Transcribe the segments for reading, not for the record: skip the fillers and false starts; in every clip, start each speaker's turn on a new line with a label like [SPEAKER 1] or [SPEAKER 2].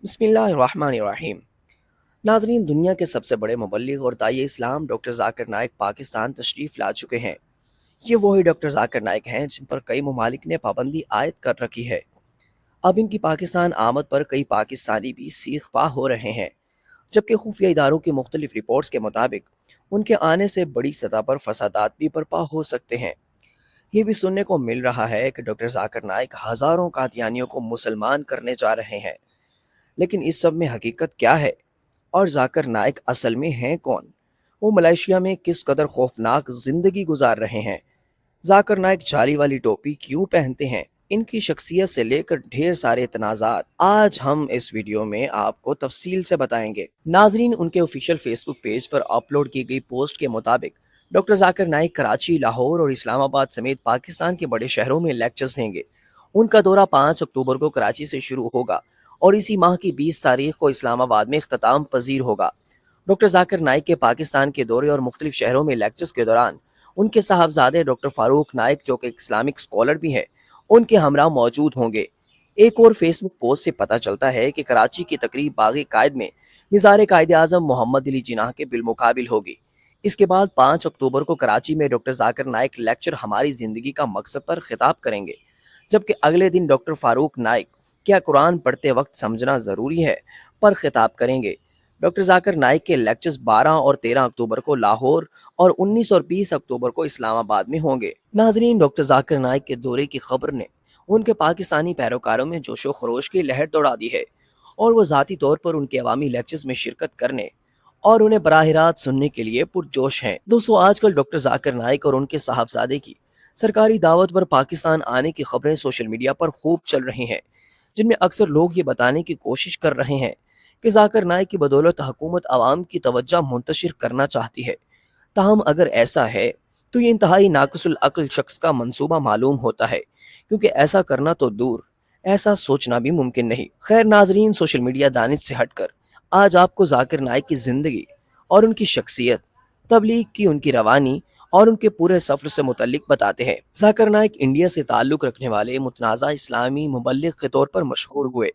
[SPEAKER 1] बिस्मिल्लाहिर्रहमानिर्रहीम। नाजरीन, दुनिया के सबसे बड़े मुबल्लिग और दाई इस्लाम डॉक्टर जाकिर नाइक पाकिस्तान तशरीफ़ ला चुके हैं। ये वही डॉक्टर जाकिर नाइक हैं जिन पर कई ममालिक ने पाबंदी आयद कर रखी है। अब इनकी पाकिस्तान आमद पर कई पाकिस्तानी भी सीख पा हो रहे हैं, जबकि खुफिया इदारों की मुख्तलिफ रिपोर्ट्स के मुताबिक उनके आने से बड़ी सतह पर फसादात भी बर्पा हो सकते हैं। ये भी सुनने को मिल रहा है कि डॉक्टर जाकिर नाइक हज़ारों कादियानियों को मुसलमान करने जा रहे हैं। लेकिन इस सब में हकीकत क्या है और जाकिर नाइक असल में हैं कौन? वो मलेशिया में किस कदर खौफनाक जिंदगी गुजार रहे हैं? जाकिर नाइक जाली वाली टोपी क्यों पहनते हैं? इनकी शख्सियत से लेकर ढेर सारे तनाज़ात आज हम इस वीडियो में आपको तफसील से बताएंगे। नाजरीन, उनके ऑफिशियल फेसबुक पेज पर अपलोड की गई पोस्ट के मुताबिक डॉक्टर जाकिर नाइक कराची, लाहौर और इस्लामाबाद समेत पाकिस्तान के बड़े शहरों में लेक्चर्स देंगे। उनका दौरा 5 अक्टूबर को कराची से शुरू होगा और इसी माह की 20 तारीख को इस्लामाबाद में इख्तिताम पजीर होगा। डॉक्टर जाकिर नाइक के पाकिस्तान के दौरे और मुख्तलिफ शहरों में लेक्चर्स के दौरान उनके साहबजादे डॉक्टर फारूक नाइक, जो कि इस्लामिक स्कॉलर भी हैं, उनके हमरा मौजूद होंगे। एक और फेसबुक पोस्ट से पता चलता है कि कराची की तकरीब बागी कायद में निज़ार कायद आज़म मोहम्मद अली जिनाह के बिलमुकाबिल होगी। इसके बाद 5 अक्टूबर को कराची में डॉक्टर जाकिर नाइक लेक्चर हमारी ज़िंदगी का मकसद पर खिताब करेंगे, जबकि अगले दिन डॉक्टर फारूक नाइक क्या कुरान पढ़ते वक्त समझना ज़रूरी है पर खिताब करेंगे। डॉक्टर जाकिर नाइक के लेक्चर्स 12 और 13 अक्टूबर को लाहौर और 19 और 20 अक्टूबर को इस्लामाबाद में होंगे। नाजरीन, डॉक्टर जाकिर नाइक के दौरे की खबर ने उनके पाकिस्तानी पैरोकारों में जोशो खरोश की लहर दौड़ा दी है और वो ज़ाती तौर पर उनके अवामी लेक्चर्स में शिरकत करने और उन्हें बराह रास्त सुनने के लिए पुरजोश हैं। दोस्तों, आजकल डॉक्टर जाकिर नाइक और उनके साहबजादे की सरकारी दावत पर पाकिस्तान आने की खबरें सोशल मीडिया पर खूब चल रही हैं, जिनमें अक्सर लोग ये बताने की कोशिश कर रहे हैं कि जाकिर नाइक की बदौलत हुकूमत आवाम की तवज्जो मुंतशिर करना चाहती है। ताहम अगर ऐसा है तो ये इंतहाई नाक़िसुल अक्ल शख्स का मंसूबा मालूम होता है, क्योंकि ऐसा करना तो दूर, ऐसा सोचना भी मुमकिन नहीं। खैर नाजरीन, सोशल मीडिया दानिश से हटकर आज आपको जाकिर नाइक की ज़िंदगी और उनकी शख्सियत, तबलीग की उनकी रवानी और उनके पूरे सफ़र से मुतल्लिक बताते हैं। जाकिर नाइक इंडिया से ताल्लुक़ रखने वाले मुतनाज़ा इस्लामी मुबल्लिग के तौर पर मशहूर हुए,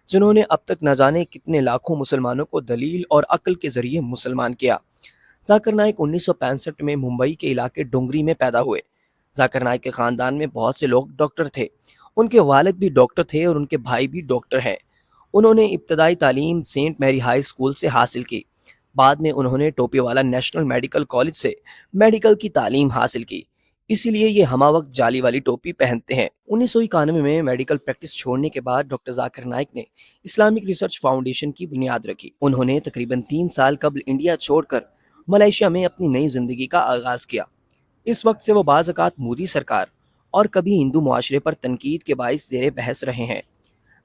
[SPEAKER 1] जिन्होंने अब तक न जाने कितने लाखों मुसलमानों को दलील और अक्ल के ज़रिए मुसलमान किया। जाकिर नाइक 1965 में मुंबई के इलाके डोंगरी में पैदा हुए। जाकिर नाइक के ख़ानदान में बहुत से लोग डॉक्टर थे। उनके वालिद भी डॉक्टर थे और उनके भाई भी डॉक्टर हैं। उन्होंने इब्तदाई तालीम सेंट मैरी हाई स्कूल से हासिल की। बाद में उन्होंने टोपीवाला नेशनल मेडिकल कॉलेज से मेडिकल की तालीम हासिल की, इसीलिए ये हमा वक्त जाली वाली टोपी पहनते हैं। 1991 में मेडिकल प्रैक्टिस छोड़ने के बाद डॉक्टर जाकिर नाइक ने इस्लामिक रिसर्च फाउंडेशन की बुनियाद रखी। उन्होंने तकरीबन 3 साल कबल इंडिया छोड़कर मलेशिया में अपनी नई जिंदगी का आगाज किया। इस वक्त से वो बाज़ औक़ात मोदी सरकार और कभी हिंदू मुआशरे पर तनकीद के बाइस ज़ेरे बहस रहे हैं।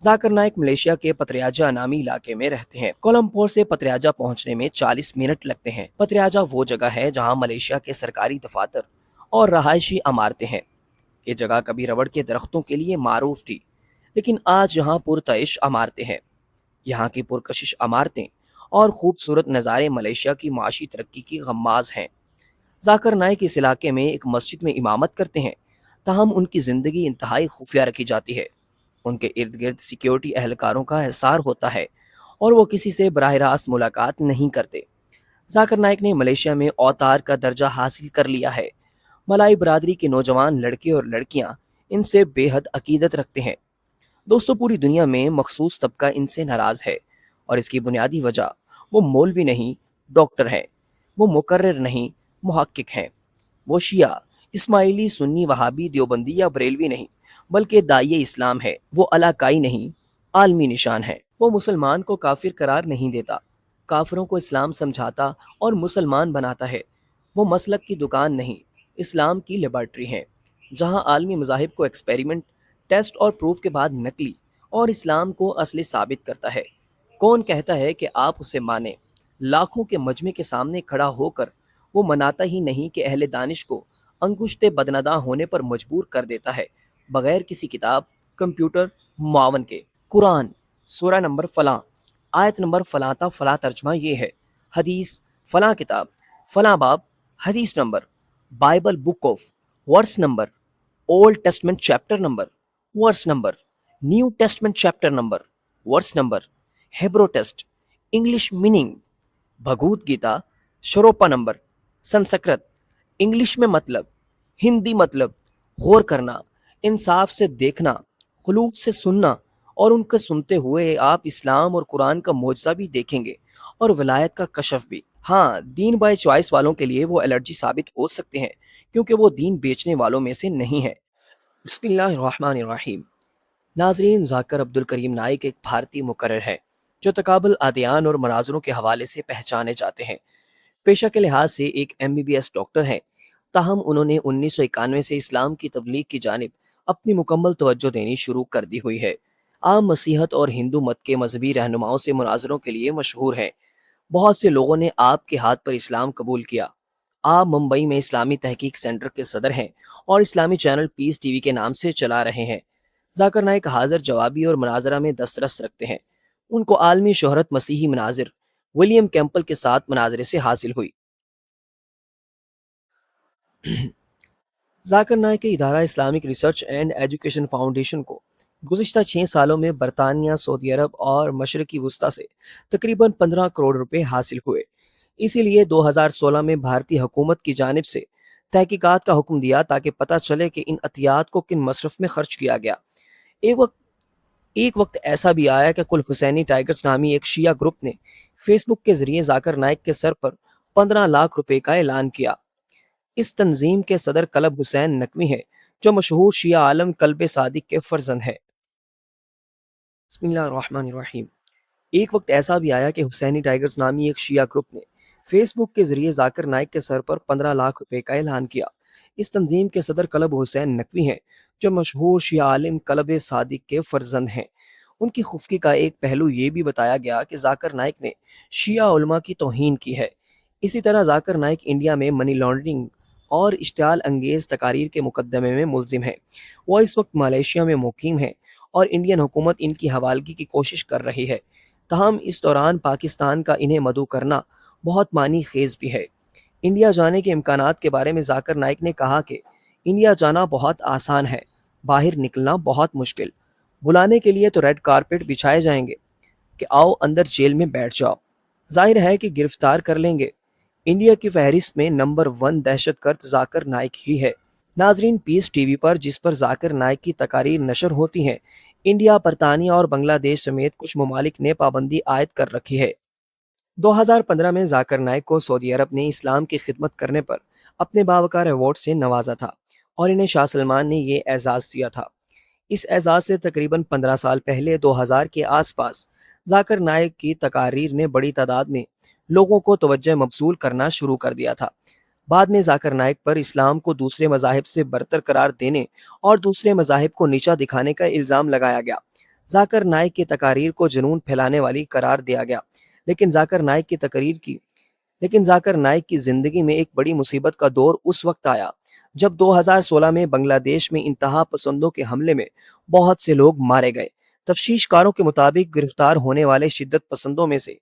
[SPEAKER 1] जाकिर नाइक मलेशिया के पतरियाजा नामी इलाके में रहते हैं। कोलंबोर से पतरियाजा पहुंचने में 40 मिनट लगते हैं। पतरियाजा वो जगह है जहां मलेशिया के सरकारी दफातर और रहायशी इमारतें हैं। ये जगह कभी रबड़ के दरख्तों के लिए मारूफ थी, लेकिन आज यहाँ पुरतइश इमारतें हैं। यहाँ की पुरकशिश इमारतें और खूबसूरत नज़ारे मलेशिया की माशी तरक्की की गम्माज हैं। जाकिर नाइक इस इलाके में एक मस्जिद में इमामत करते हैं, ताहम उनकी ज़िंदगी इंतहाई खुफिया रखी जाती है। उनके इर्द गिर्द सिक्योरिटी एहलकारों का हिसार होता है और वो किसी से बराह रास्त मुलाकात नहीं करते। जाकिर नाइक ने मलेशिया में औतार का दर्जा हासिल कर लिया है। मलाई बरादरी के नौजवान लड़के और लड़कियां इनसे बेहद अकीदत रखते हैं। दोस्तों, पूरी दुनिया में मखसूस तबका इनसे नाराज़ है और इसकी बुनियादी वजह वो मौलवी नहीं, डॉक्टर हैं। वो मुकर्रिर नहीं, मुहक्किक हैं। वो शिया, इस्माइली, सुन्नी, वहाबी, देवबंदी या बरेलवी नहीं, बल्कि दाइये इस्लाम है। वो अलाकाई नहीं, आलमी निशान है। वो मुसलमान को काफिर करार नहीं देता, काफिरों को इस्लाम समझाता और मुसलमान बनाता है। वो मसलक की दुकान नहीं, इस्लाम की लेबॉर्ट्री है, जहां आलमी मज़ाहिब को एक्सपेरिमेंट, टेस्ट और प्रूफ के बाद नकली और इस्लाम को असली साबित करता है। कौन कहता है कि आप उसे माने? लाखों के मजमे के सामने खड़ा होकर वो मनाता ही नहीं कि अहले दानिश को अंगुश्ते बदनदा होने पर मजबूर कर देता है, बगैर किसी किताब, कंप्यूटर, मुआवन के। कुरान सूरा नंबर फलां, आयत नंबर फलां ता फलां तर्जमा ये है। हदीस फलां किताब, फलां बाब, हदीस number. Bible book of, verse number. Old testament chapter number, verse number. New testament chapter number, verse number. Hebrew text, English meaning, Bhagavad Gita, शरोपा नंबर, संस्कृत, इंग्लिश में मतलब, हिंदी मतलब, गौर करना, इंसाफ से देखना, खुलूक से सुनना, और उनके सुनते हुए आप इस्लाम और कुरान का मोजज़ा भी देखेंगे और विलायत का कशफ भी। हाँ, दीन बाय चॉइस वालों के लिए वो एलर्जी साबित हो सकते हैं क्योंकि वो दीन बेचने वालों में से नहीं है। बिस्मिल्लाहिर्रहमानिर्रहीम। नाजरीन, जाकर अब्दुल करीम नाइक एक भारतीय मुकर्रर है जो तकाबुल अदयान और मनाजरों के हवाले से पहचाने जाते हैं। पेशा के लिहाज से एक एमबीबीएस डॉक्टर हैं, ताहम उन्होंने 1991 से इस्लाम की तबलीग की जानिब अपनी मुकम्मल तवज्जो देनी शुरू कर दी हुई है। आम मसीहत और हिंदू मत के मजहबी रहनुमाओं से मुनाजरों के लिए मशहूर हैं। बहुत से लोगों ने आपके हाथ पर इस्लाम कबूल किया। आप मुंबई में इस्लामी तहकीक सेंटर के सदर हैं और इस्लामी चैनल पीस टीवी के नाम से चला रहे हैं। जाकिर नाइक हाजिर जवाबी और मनाजरा में दस्तरस रखते हैं। उनको आलमी शोहरत मसीही मनाजिर विलियम कैंपल के साथ मनाजरे से हासिल हुई। जाकिर नाइक के इदारा Islamic research and education foundation को गुज़िश्ता 6 सालों में बरतानिया, सऊदी अरब और मशरकी वस्ता से तकरीबन 15 करोड़ रुपए हासिल हुए। इसीलिए 2016 में भारतीय हुकूमत की जानिब से तहकीकात का हुक्म दिया ताकि पता चले कि इन अतियात को किन मसरफ में खर्च किया गया। एक वक्त ऐसा भी आया कि कुल हुसैनी टाइगर्स नामी एक शिया ग्रुप ने फेसबुक के जरिए जाकिर नाइक के सर पर 15 लाख रुपए का ऐलान किया। इस तंजीम के सदर कलब हुसैन नकवी हैं, जो मशहूर शिया आलम कल्ब सादिक के फर्जंद हैं। बिस्मिल्लाहिर्रहमानिर्रहीम। एक वक्त ऐसा भी आया कि हुसैनी टाइगर्स नामी एक शिया ग्रुप ने फेसबुक के जरिए जाकिर नाइक के सर पर 15 लाख रुपए का ऐलान किया। इस तंजीम के सदर कलब हुसैन नकवी हैं, जो मशहूर शिया आलिम कलब सादिक के फर्जंद हैं। उनकी खुफकी का एक पहलू ये भी बताया गया कि जाकिर नाइक ने शिया उलमा की तौहीन की है। इसी तरह जाकिर नाइक इंडिया में मनी लॉन्ड्रिंग और इश्तियाल अंगेज तकारीर के मुकदमे में मुलजिम है। वो इस वक्त मलेशिया में मुकीम है और इंडियन हुकूमत इनकी हवालगी की कोशिश कर रही है। तहम इस दौरान पाकिस्तान का इन्हें मदऊ करना बहुत मानी खेज भी है। इंडिया जाने के इम्कानात के बारे में जाकिर नाइक ने कहा कि इंडिया जाना बहुत आसान है, बाहर निकलना बहुत मुश्किल। बुलाने के लिए तो रेड कारपेट बिछाए जाएंगे कि आओ अंदर जेल में बैठ जाओ। जाहिर है कि गिरफ्तार कर लेंगे। इंडिया की फहरिस्त में नंबर 1 दहशतगर्द जाकिर नाइक ही है। नाजरीन, पीस टीवी पर जिस पर जाकिर नाइक की तकारीर नशर होती हैं, इंडिया, बरतानिया और बांग्लादेश समेत कुछ ममालिक ने पाबंदी आयद कर रखी है। 2015 में जाकिर नाइक को सऊदी अरब ने इस्लाम की खिदमत करने पर अपने बावकार अवार्ड से नवाजा था और इन्हें शाह सलमान ने ये एजाज़ दिया था। इस एजाज़ से तकरीबन 15 साल पहले 2000 के आसपास जाकिर नाइक की तकारीर ने बड़ी तादाद में लोगों को तवज्जो मबसूल करना शुरू कर दिया था। बाद में जाकिर नाइक पर इस्लाम को दूसरे मज़ाहिब से बरतर करार देने और दूसरे मज़ाहिब को नीचा दिखाने का इल्ज़ाम लगाया गया। जाकिर नाइक की तकारीर को जुनून फैलाने वाली करार दिया गया। लेकिन जाकिर नाइक की तकरीर की लेकिन जाकिर नाइक की ज़िंदगी में एक बड़ी मुसीबत का दौर उस वक्त आया जब 2016 में बांग्लादेश में इंतहा पसंदों के हमले में बहुत से लोग मारे गए। तफ्तीशकारों के मुताबिक गिरफ्तार होने वाले शिद्दत पसंदों में से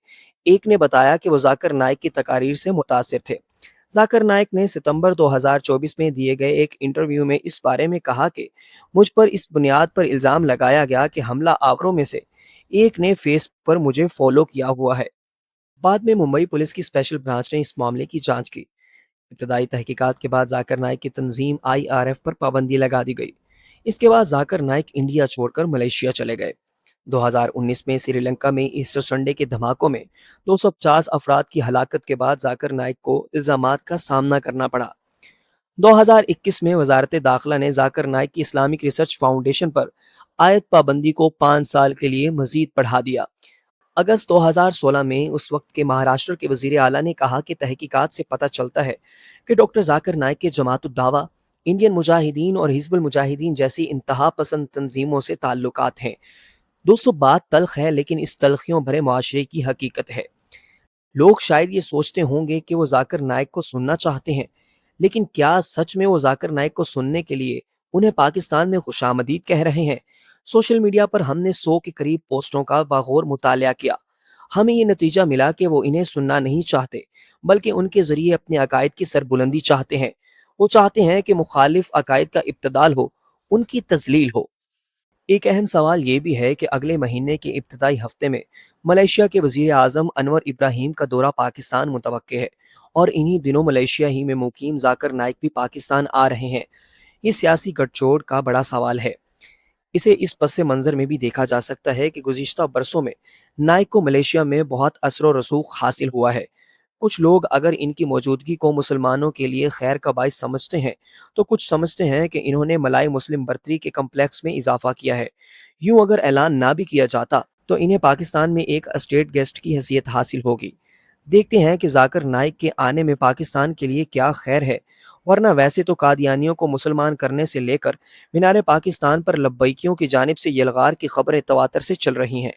[SPEAKER 1] एक ने बताया कि वो जाकिर नाइक की तकारीर से मुतासिर थे। जाकिर नाइक ने सितंबर 2024 में दिए गए एक इंटरव्यू में इस बारे में कहा कि मुझ पर इस बुनियाद पर इल्ज़ाम लगाया गया कि हमला आवरों में से एक ने फेस पर मुझे फॉलो किया हुआ है। बाद में मुंबई पुलिस की स्पेशल ब्रांच ने इस मामले की जांच की। इब्तदाई तहकीकात के बाद जाकिर नाइक की तंजीम IRF पर पाबंदी लगा दी गई। इसके बाद जाकिर नाइक इंडिया छोड़कर मलेशिया चले गए। 2019 में श्रीलंका में ईस्टर संडे के धमाकों में 250 अफराद की हलाकत के बाद जाकिर नाइक को इल्जामात का सामना करना पड़ा। 2021 में वजारत दाखिला ने जाकिर नाइक की इस्लामिक रिसर्च फाउंडेशन पर आयत पाबंदी को 5 साल के लिए मजीद बढ़ा दिया। अगस्त 2016 में उस वक्त के महाराष्ट्र के वजीर आला ने कहा कि तहकीकात से पता चलता है कि डॉक्टर जाकिर नाइक के जमातुद दावा, इंडियन मुजाहिदीन और हिजबुल मुजाहिदीन जैसी इंतहा पसंद तंजीमों से ताल्लुकात हैं। दोस्तों, बात तल्ख है लेकिन इस तल्खियों भरे मुआशरे की हकीकत है। लोग शायद ये सोचते होंगे कि वो जाकिर नाइक को सुनना चाहते हैं, लेकिन क्या सच में वो जाकिर नाइक को सुनने के लिए उन्हें पाकिस्तान में खुशामदीद कह रहे हैं? सोशल मीडिया पर हमने 100 के करीब पोस्टों का बागौर मुतालिया किया। हमें ये नतीजा मिला कि वो इन्हें सुनना नहीं चाहते, बल्कि उनके जरिए अपने अकायद की सरबुलंदी चाहते हैं। वो चाहते हैं कि मुखालिफ अकायद का इब्तदाल हो, उनकी तजलील हो। एक अहम सवाल ये भी है कि अगले महीने के इब्तदाई हफ्ते में मलेशिया के वजीर आजम अनवर इब्राहिम का दौरा पाकिस्तान मुतवक्के है और इन्हीं दिनों मलेशिया ही में मुकीम जाकिर नाइक भी पाकिस्तान आ रहे हैं। ये सियासी गठजोड़ का बड़ा सवाल है। इसे इस पस मंज़र में भी देखा जा सकता है कि गुज़िश्ता बरसों में नाइक को मलेशिया में बहुत असर व रसूख हासिल हुआ है। कुछ लोग अगर इनकी मौजूदगी को मुसलमानों के लिए खैर का बाइस समझते हैं, तो कुछ समझते हैं कि इन्होंने मलाई मुस्लिम बर्तरी के कम्प्लेक्स में इजाफा किया है। यूं अगर ऐलान ना भी किया जाता, तो इन्हें पाकिस्तान में एक स्टेट गेस्ट की हैसियत हासिल होगी। देखते हैं कि जाकिर नाइक के आने में पाकिस्तान के लिए क्या खैर है, वरना वैसे तो कादियानियों को मुसलमान करने से लेकर मीनार पाकिस्तान पर लब्बैकियों की जानिब से यलगार की खबरें तवातर से चल रही हैं।